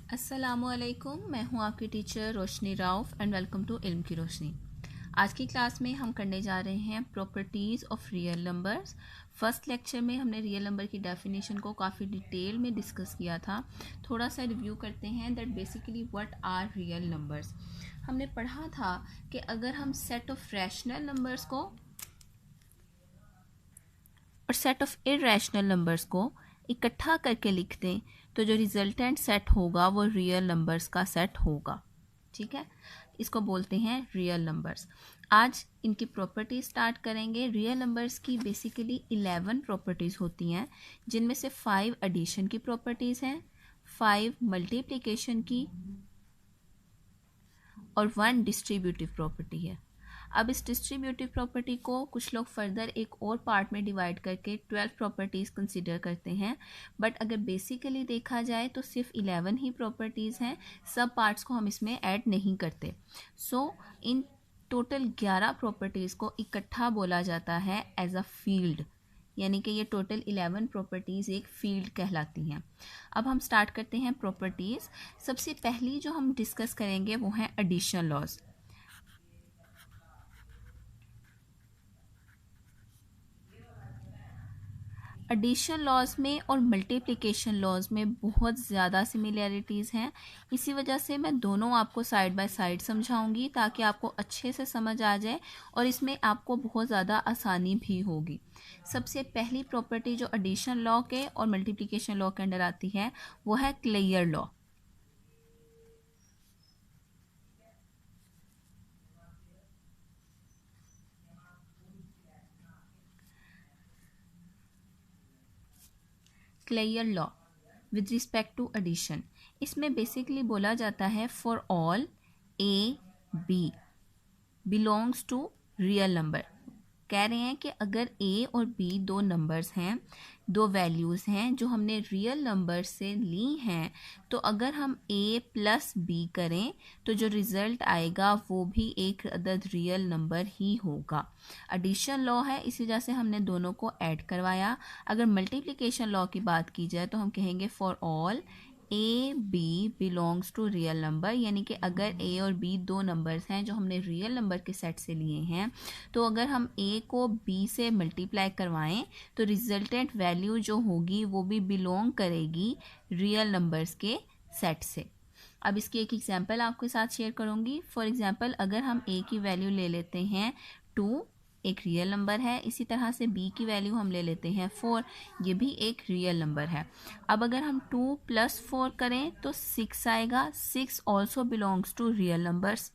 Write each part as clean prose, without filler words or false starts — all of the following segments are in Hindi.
अस्सलामुअलैकुम, मैं हूं आपकी teacher Roshni Rauf and welcome to इल्म की रोशनी। आज की क्लास में हम करने जा रहे हैं properties of real numbers. First lecture में हमने रियल नंबर की डेफिनेशन को काफ़ी डिटेल में डिस्कस किया था। थोड़ा सा रिव्यू करते हैं that basically what are real numbers. हमने पढ़ा था कि अगर हम सेट ऑफ रैशनल नंबर्स को और सेट ऑफ इरेशनल नंबर्स को इकट्ठा करके लिख दें तो जो रिजल्टेंट सेट होगा वो रियल नंबर्स का सेट होगा। ठीक है, इसको बोलते हैं रियल नंबर्स। आज इनकी प्रॉपर्टीज स्टार्ट करेंगे। रियल नंबर्स की बेसिकली 11 प्रॉपर्टीज़ होती हैं, जिनमें से 5 एडिशन की प्रॉपर्टीज़ हैं, 5 मल्टीप्लिकेशन की और 1 डिस्ट्रीब्यूटिव प्रॉपर्टी है। अब इस डिस्ट्रीब्यूटिव प्रॉपर्टी को कुछ लोग फर्दर एक और पार्ट में डिवाइड करके 12 प्रॉपर्टीज़ कंसिडर करते हैं, बट अगर बेसिकली देखा जाए तो सिर्फ 11 ही प्रॉपर्टीज़ हैं, सब पार्ट्स को हम इसमें ऐड नहीं करते। सो इन टोटल 11 प्रॉपर्टीज़ को इकट्ठा बोला जाता है एज अ फील्ड, यानी कि ये टोटल 11 प्रॉपर्टीज़ एक फील्ड कहलाती हैं। अब हम स्टार्ट करते हैं प्रॉपर्टीज़। सबसे पहली जो हम डिस्कस करेंगे वो है एडिशन लॉज। एडिशन लॉज में और मल्टीप्लिकेशन लॉज में बहुत ज़्यादा सिमिलैरिटीज़ हैं, इसी वजह से मैं दोनों आपको साइड बाय साइड समझाऊंगी ताकि आपको अच्छे से समझ आ जाए और इसमें आपको बहुत ज़्यादा आसानी भी होगी। सबसे पहली प्रॉपर्टी जो एडिशन लॉ के और मल्टीप्लिकेशन लॉ के अंडर आती है वो है closure law. Closure law with respect to addition, इसमें बेसिकली बोला जाता है for all A B belongs to real number. कह रहे हैं कि अगर ए और बी दो नंबर्स हैं, दो वैल्यूज़ हैं जो हमने रियल नंबर से ली हैं, तो अगर हम ए प्लस बी करें तो जो रिज़ल्ट आएगा वो भी एक अदद रियल नंबर ही होगा। एडिशन लॉ है, इसी वजह से हमने दोनों को ऐड करवाया। अगर मल्टीप्लिकेशन लॉ की बात की जाए तो हम कहेंगे for all A B belongs to real number, यानी कि अगर ए और बी दो नंबर्स हैं जो हमने रियल नंबर के सेट से लिए हैं, तो अगर हम ए को बी से मल्टीप्लाई करवाएं तो रिजल्टेंट वैल्यू जो होगी वो भी बिलोंग करेगी रियल नंबर्स के सेट से। अब इसकी एक एग्जांपल आपके साथ शेयर करूंगी। फॉर एग्जांपल अगर हम ए की वैल्यू ले लेते हैं 2, एक रियल नंबर है, इसी तरह से बी की वैल्यू हम ले लेते हैं 4, ये भी एक रियल नंबर है। अब अगर हम 2 + 4 करें तो 6 आएगा, 6 also belongs to real numbers.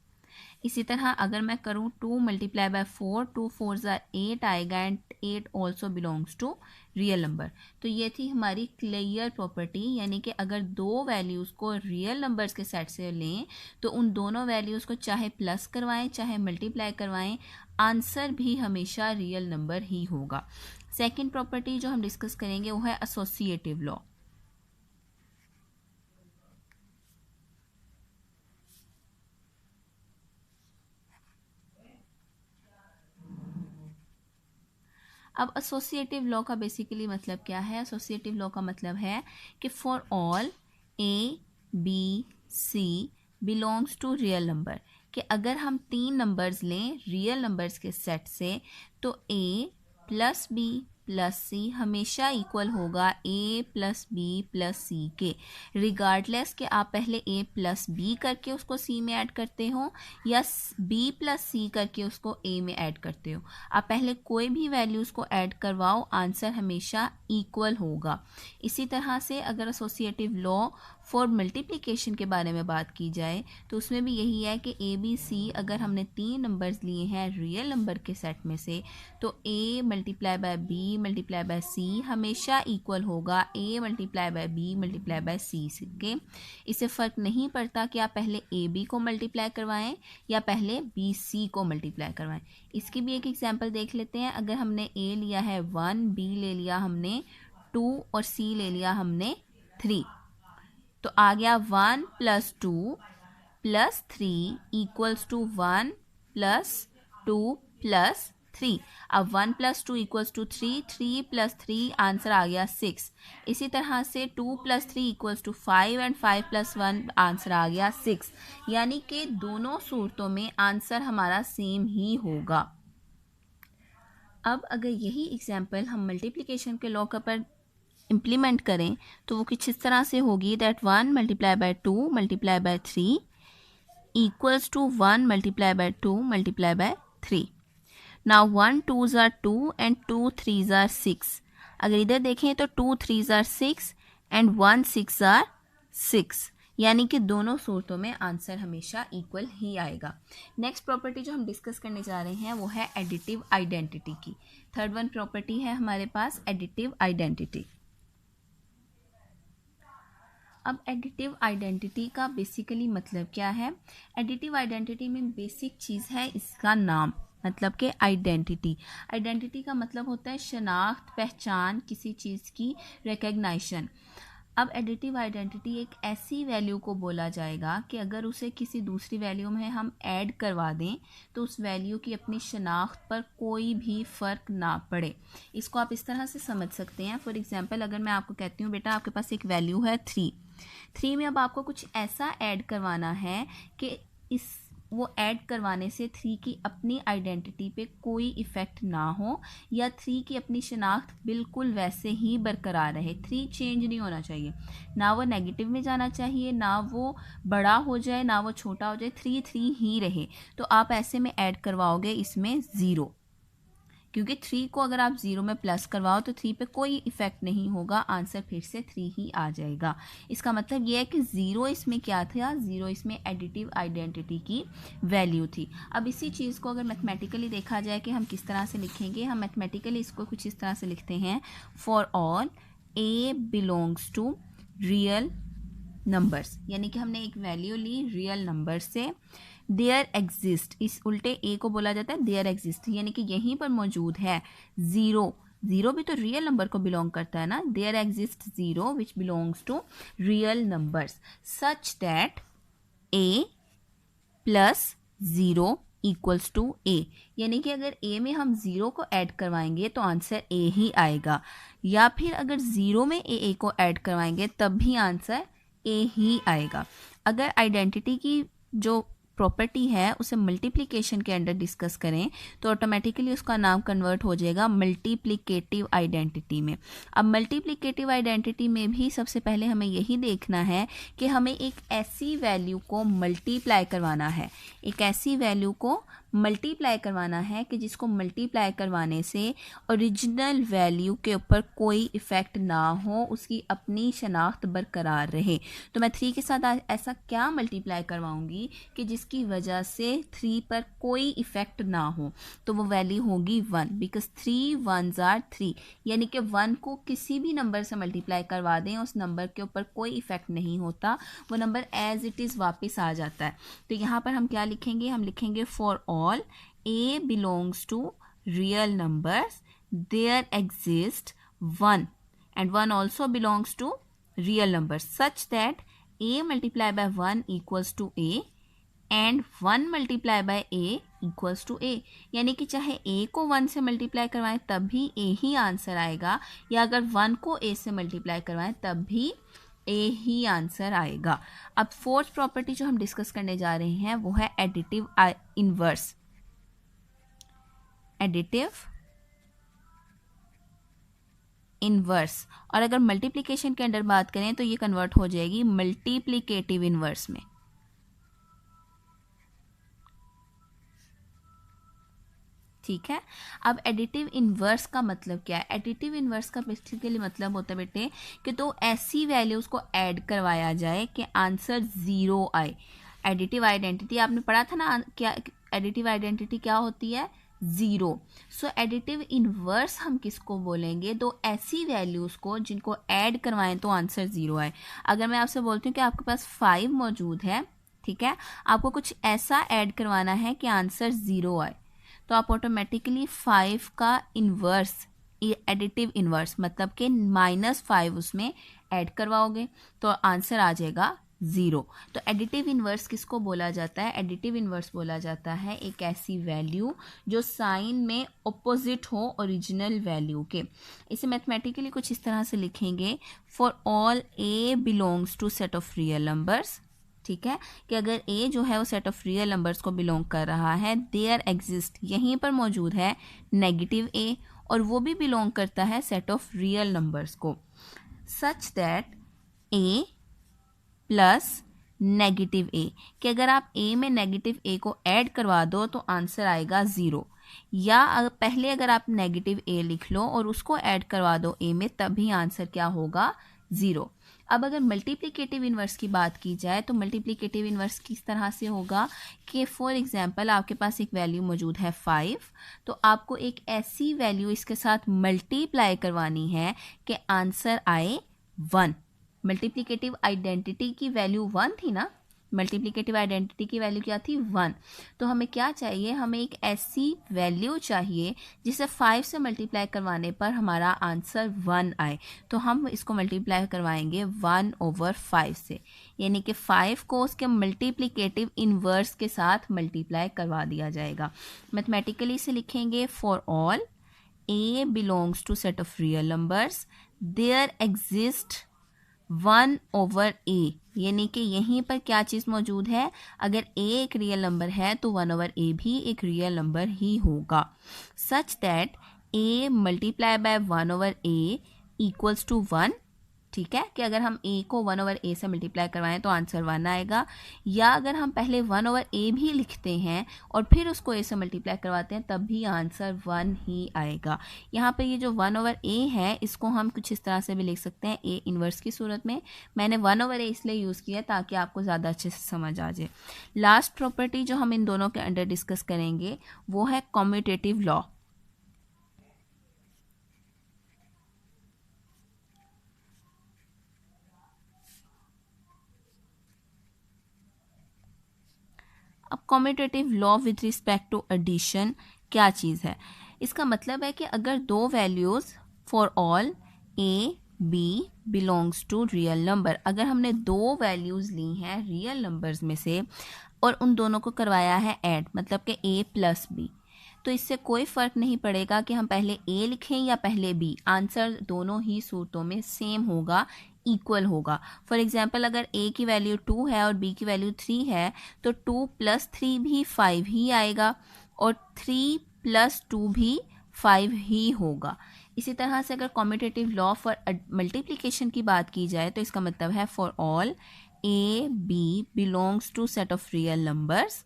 इसी तरह अगर मैं करूँ 2 × 4, 2 4 8 आएगा and 8 also belongs to real number. तो ये थी हमारी क्लियर प्रॉपर्टी, यानी कि अगर दो वैल्यूज़ को रियल नंबर्स के सेट से लें तो उन दोनों वैल्यूज़ को चाहे प्लस करवाएं चाहे मल्टीप्लाई करवाएं, आंसर भी हमेशा रियल नंबर ही होगा। सेकेंड प्रॉपर्टी जो हम डिस्कस करेंगे वो है एसोसिएटिव लॉ। अब एसोसिएटिव लॉ का बेसिकली मतलब क्या है? एसोसिएटिव लॉ का मतलब है कि for all A B C belongs to real number, कि अगर हम 3 नंबर्स लें रियल नंबर्स के सेट से तो ए प्लस बी प्लस सी हमेशा इक्वल होगा ए प्लस बी प्लस सी के, रिगार्डलेस कि आप पहले ए प्लस बी करके उसको सी में ऐड करते हो या बी प्लस सी करके उसको ए में ऐड करते हो। आप पहले कोई भी वैल्यूज़ को ऐड करवाओ, आंसर हमेशा इक्वल होगा। इसी तरह से अगर एसोसिएटिव लॉ फॉर मल्टीप्लिकेशन के बारे में बात की जाए तो उसमें भी यही है कि ए बी सी अगर हमने 3 नंबर्स लिए हैं रियल नंबर के सेट में से तो A multiply by B multiply by C हमेशा इक्वल होगा A multiply by B multiply by C के। इससे फ़र्क नहीं पड़ता कि आप पहले ए बी को मल्टीप्लाई करवाएं या पहले बी सी को मल्टीप्लाई करवाएं। इसकी भी एक एग्जांपल देख लेते हैं। अगर हमने ए लिया है 1, बी ले लिया हमने 2 और सी ले लिया हमने 3, तो आ गया 1 + 2 + 3 = 1 + 2 + 3। अब 1 + 2 = 3, 3 + 3 आंसर आ गया 6। इसी तरह से 2 + 3 = 5 एंड 5 + 1 आंसर आ गया 6। यानी कि दोनों सूरतों में आंसर हमारा सेम ही होगा। अब अगर यही एग्जाम्पल हम मल्टीप्लिकेशन के लॉ पर इम्प्लीमेंट करें तो वो कुछ इस तरह से होगी that 1 × 2 × 3 equals to 1 × 2 × 3. Now 1 2s are 2 and 2 3s are 6. अगर इधर देखें तो 2 3s are 6 and 1 6 are 6, यानी कि दोनों सूरतों में आंसर हमेशा इक्वल ही आएगा। नेक्स्ट प्रॉपर्टी जो हम डिस्कस करने जा रहे हैं वो है एडिटिव आइडेंटिटी की। थर्ड वन प्रॉपर्टी है हमारे पास एडिटिव आइडेंटिटी। अब एडिटिव आइडेंटिटी का बेसिकली मतलब क्या है? एडिटिव आइडेंटिटी में बेसिक चीज़ है इसका नाम, मतलब कि आइडेंटिटी। आइडेंटिटी का मतलब होता है शनाख्त, पहचान, किसी चीज़ की रिकग्नाइशन। अब एडिटिव आइडेंटिटी एक ऐसी वैल्यू को बोला जाएगा कि अगर उसे किसी दूसरी वैल्यू में हम ऐड करवा दें तो उस वैल्यू की अपनी शनाख्त पर कोई भी फ़र्क ना पड़े। इसको आप इस तरह से समझ सकते हैं। फॉर एग्जांपल अगर मैं आपको कहती हूँ बेटा आपके पास एक वैल्यू है 3 में अब आपको कुछ ऐसा ऐड करवाना है कि वो ऐड करवाने से 3 की अपनी आइडेंटिटी पे कोई इफ़ेक्ट ना हो या 3 की अपनी शनाख्त बिल्कुल वैसे ही बरकरार रहे। 3 चेंज नहीं होना चाहिए, ना वो नेगेटिव में जाना चाहिए, ना वो बड़ा हो जाए, ना वो छोटा हो जाए, 3 ही रहे। तो आप ऐसे में ऐड करवाओगे इसमें 0, क्योंकि 3 को अगर आप 0 में प्लस करवाओ तो 3 पे कोई इफ़ेक्ट नहीं होगा, आंसर फिर से 3 ही आ जाएगा। इसका मतलब ये है कि 0 इसमें क्या था? 0 इसमें एडिटिव आइडेंटिटी की वैल्यू थी। अब इसी चीज़ को अगर मैथमेटिकली देखा जाए कि हम किस तरह से लिखेंगे, हम मैथमेटिकली इसको कुछ इस तरह से लिखते हैं, for all A belongs to real numbers, यानी कि हमने एक वैल्यू ली रियल नंबर से। देयर एग्जिस्ट, इस उल्टे ए को बोला जाता है देयर एग्जिस्ट, यानी कि यहीं पर मौजूद है 0 भी तो रियल नंबर को बिलोंग करता है ना। There exist 0 which belongs to real numbers such that a + 0 = a, यानी कि अगर a में हम 0 को ऐड करवाएंगे तो आंसर a ही आएगा, या फिर अगर 0 में a को ऐड करवाएंगे तब भी आंसर a ही आएगा। अगर आइडेंटिटी की जो प्रॉपर्टी है उसे मल्टीप्लिकेशन के अंडर डिस्कस करें तो ऑटोमेटिकली उसका नाम कन्वर्ट हो जाएगा मल्टीप्लिकेटिव आइडेंटिटी में। अब मल्टीप्लिकेटिव आइडेंटिटी में भी सबसे पहले हमें यही देखना है कि हमें एक ऐसी वैल्यू को मल्टीप्लाई करवाना है, एक ऐसी वैल्यू को मल्टीप्लाई करवाना है कि जिसको मल्टीप्लाई करवाने से ओरिजिनल वैल्यू के ऊपर कोई इफ़ेक्ट ना हो, उसकी अपनी शनाख्त बरकरार रहे। तो मैं 3 के साथ ऐसा क्या मल्टीप्लाई करवाऊंगी कि जिसकी वजह से 3 पर कोई इफ़ेक्ट ना हो? तो वो वैल्यू होगी 1, बिकॉज 3 1s are 3, यानी कि 1 को किसी भी नंबर से मल्टीप्लाई करवा दें उस नंबर के ऊपर कोई इफ़ेक्ट नहीं होता, वो नंबर एज इट इज़ वापस आ जाता है। तो यहाँ पर हम क्या लिखेंगे? हम लिखेंगे for all a belongs to real numbers, there exists 1 and 1 also belongs to real numbers such that a multiplied by 1 equals to a and 1 multiplied by a equals to a, यानी कि चाहे a को 1 से मल्टीप्लाई करवाएं तब भी a ही आंसर आएगा, या अगर 1 को a से मल्टीप्लाई करवाएं तब भी a ही आंसर आएगा। अब फोर्थ प्रॉपर्टी जो हम डिस्कस करने जा रहे हैं वो है एडिटिव इनवर्स। एडिटिव इनवर्स, और अगर मल्टीप्लिकेशन के अंदर बात करें तो ये कन्वर्ट हो जाएगी मल्टीप्लिकेटिव इनवर्स में। ठीक है। अब एडिटिव इनवर्स का मतलब क्या है? एडिटिव इनवर्स का बेसिकली मतलब होता है बेटे कि तो ऐसी वैल्यूज को ऐड करवाया जाए कि आंसर 0 आए। एडिटिव आइडेंटिटी आपने पढ़ा था ना, क्या एडिटिव आइडेंटिटी क्या होती है? 0। सो एडिटिव इनवर्स हम किसको बोलेंगे? तो ऐसी वैल्यूज को जिनको ऐड करवाएं तो आंसर 0 आए। अगर मैं आपसे बोलती हूँ कि आपके पास 5 मौजूद है, ठीक है, आपको कुछ ऐसा ऐड करवाना है कि आंसर 0 आए, तो आप ऑटोमेटिकली 5 का इन्वर्स, एडिटिव इन्वर्स मतलब कि -5 उसमें ऐड करवाओगे तो आंसर आ जाएगा 0। तो एडिटिव इन्वर्स किसको बोला जाता है? एडिटिव इन्वर्स बोला जाता है एक ऐसी वैल्यू जो साइन में ऑपोजिट हो ओरिजिनल वैल्यू के। इसे मैथमेटिकली कुछ इस तरह से लिखेंगे, for all A belongs to set of real numbers, ठीक है, कि अगर ए जो है वो सेट ऑफ रियल नंबर्स को बिलोंग कर रहा है, देयर एग्जिस्ट, यहीं पर मौजूद है नेगेटिव ए, और वो भी बिलोंग करता है सेट ऑफ रियल नंबर्स को, such that A plus negative A, कि अगर आप ए में नेगेटिव ए को ऐड करवा दो तो आंसर आएगा 0, या पहले अगर आप नेगेटिव ए लिख लो और उसको ऐड करवा दो ए में, तभी आंसर क्या होगा? 0। अब अगर मल्टीप्लिकेटिव इन्वर्स की बात की जाए तो मल्टीप्लिकेटिव इन्वर्स किस तरह से होगा कि फॉर एग्जांपल आपके पास एक वैल्यू मौजूद है 5, तो आपको एक ऐसी वैल्यू इसके साथ मल्टीप्लाई करवानी है कि आंसर आए 1। मल्टीप्लिकेटिव आइडेंटिटी की वैल्यू 1 थी ना, मल्टीप्लिकेटिव आइडेंटिटी की वैल्यू क्या थी? 1। तो हमें क्या चाहिए? हमें एक ऐसी वैल्यू चाहिए जिसे 5 से मल्टीप्लाई करवाने पर हमारा आंसर 1 आए। तो हम इसको मल्टीप्लाई करवाएंगे 1/5 से, यानी कि 5 को उसके मल्टीप्लिकेटिव इन्वर्स के साथ मल्टीप्लाई करवा दिया जाएगा। मैथमेटिकली इसे लिखेंगे, for all A belongs to set of real numbers, there exist 1/a, यानी कि यहीं पर क्या चीज़ मौजूद है? अगर a एक रियल नंबर है तो 1/a भी एक रियल नंबर ही होगा, such that a multiply by 1/a equals to 1, ठीक है, कि अगर हम a को 1/a से मल्टीप्लाई करवाएं तो आंसर 1 आएगा, या अगर हम पहले 1/a भी लिखते हैं और फिर उसको a से मल्टीप्लाई करवाते हैं तब भी आंसर 1 ही आएगा। यहाँ पे ये जो 1/a है इसको हम कुछ इस तरह से भी लिख सकते हैं a इन्वर्स की सूरत में। मैंने 1/a इसलिए यूज़ किया ताकि आपको ज़्यादा अच्छे से समझ आ जाए। लास्ट प्रॉपर्टी जो हम इन दोनों के अंडर डिस्कस करेंगे वो है कम्यूटेटिव लॉ। अब commutative law with respect to addition क्या चीज़ है? इसका मतलब है कि अगर दो values for all A B belongs to real number, अगर हमने दो वैल्यूज़ ली हैं रियल नंबर्स में से और उन दोनों को करवाया है ऐड, मतलब कि ए प्लस बी, तो इससे कोई फ़र्क नहीं पड़ेगा कि हम पहले ए लिखें या पहले बी, आंसर दोनों ही सूरतों में सेम होगा, इक्वल होगा। फॉर एग्जांपल अगर a की वैल्यू 2 है और b की वैल्यू 3 है तो 2 + 3 भी 5 ही आएगा और 3 + 2 भी 5 ही होगा। इसी तरह से अगर कम्यूटेटिव लॉ फॉर मल्टीप्लिकेशन की बात की जाए तो इसका मतलब है for all a b belongs to set of real numbers,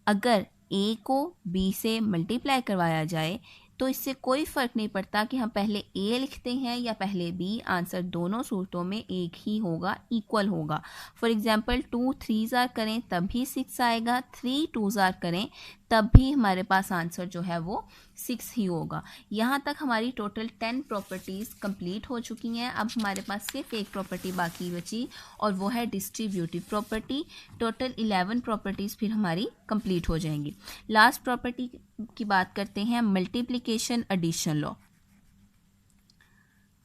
अगर a को b से मल्टीप्लाई करवाया जाए तो इससे कोई फ़र्क नहीं पड़ता कि हम पहले a लिखते हैं या पहले b, आंसर दोनों सूरतों में एक ही होगा, इक्वल होगा। फॉर एग्जांपल 2 3s करें तब भी 6 आएगा, 3 2s करें तब भी हमारे पास आंसर जो है वो 6 ही होगा। यहाँ तक हमारी टोटल 10 प्रॉपर्टीज़ कंप्लीट हो चुकी हैं। अब हमारे पास सिर्फ एक प्रॉपर्टी बाकी बची और वो है डिस्ट्रीब्यूटिव प्रॉपर्टी। टोटल 11 प्रॉपर्टीज़ फिर हमारी कंप्लीट हो जाएंगी। लास्ट प्रॉपर्टी की बात करते हैं multiplication addition law.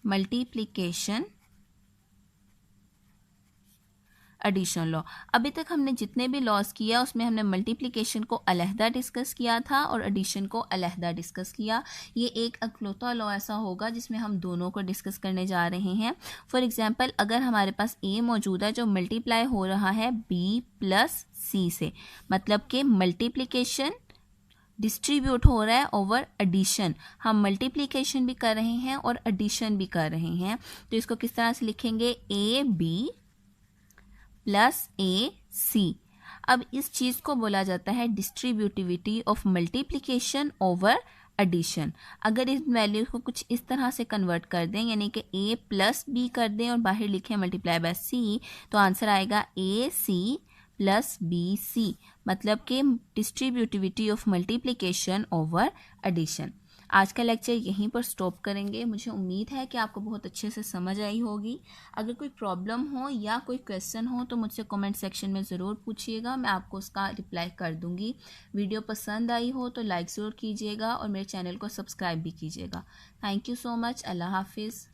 Multiplication addition law, अभी तक हमने जितने भी लॉज किया उसमें हमने मल्टीप्लिकेशन को अलहदा डिस्कस किया था और एडिशन को अलहदा डिस्कस किया। ये एक अकलौता लॉ ऐसा होगा जिसमें हम दोनों को डिस्कस करने जा रहे हैं। फॉर एग्जांपल अगर हमारे पास ए मौजूद है जो मल्टीप्लाई हो रहा है बी प्लस सी से, मतलब कि मल्टीप्लिकेशन डिस्ट्रीब्यूट हो रहा है ओवर एडिशन, हम मल्टीप्लिकेशन भी कर रहे हैं और एडिशन भी कर रहे हैं। तो इसको किस तरह से लिखेंगे? A B plus A C. अब इस चीज़ को बोला जाता है distributivity of multiplication over addition. अगर इस वैल्यू को कुछ इस तरह से कन्वर्ट कर दें, यानी कि a प्लस बी कर दें और बाहर लिखें मल्टीप्लाई बाय सी, तो आंसर आएगा ए सी प्लस बी सी, मतलब कि distributivity of multiplication over addition. आज का लेक्चर यहीं पर स्टॉप करेंगे। मुझे उम्मीद है कि आपको बहुत अच्छे से समझ आई होगी। अगर कोई प्रॉब्लम हो या कोई क्वेश्चन हो तो मुझसे कमेंट सेक्शन में ज़रूर पूछिएगा, मैं आपको उसका रिप्लाई कर दूंगी। वीडियो पसंद आई हो तो लाइक ज़रूर कीजिएगा और मेरे चैनल को सब्सक्राइब भी कीजिएगा। Thank you so much. अल्लाह हाफिज़।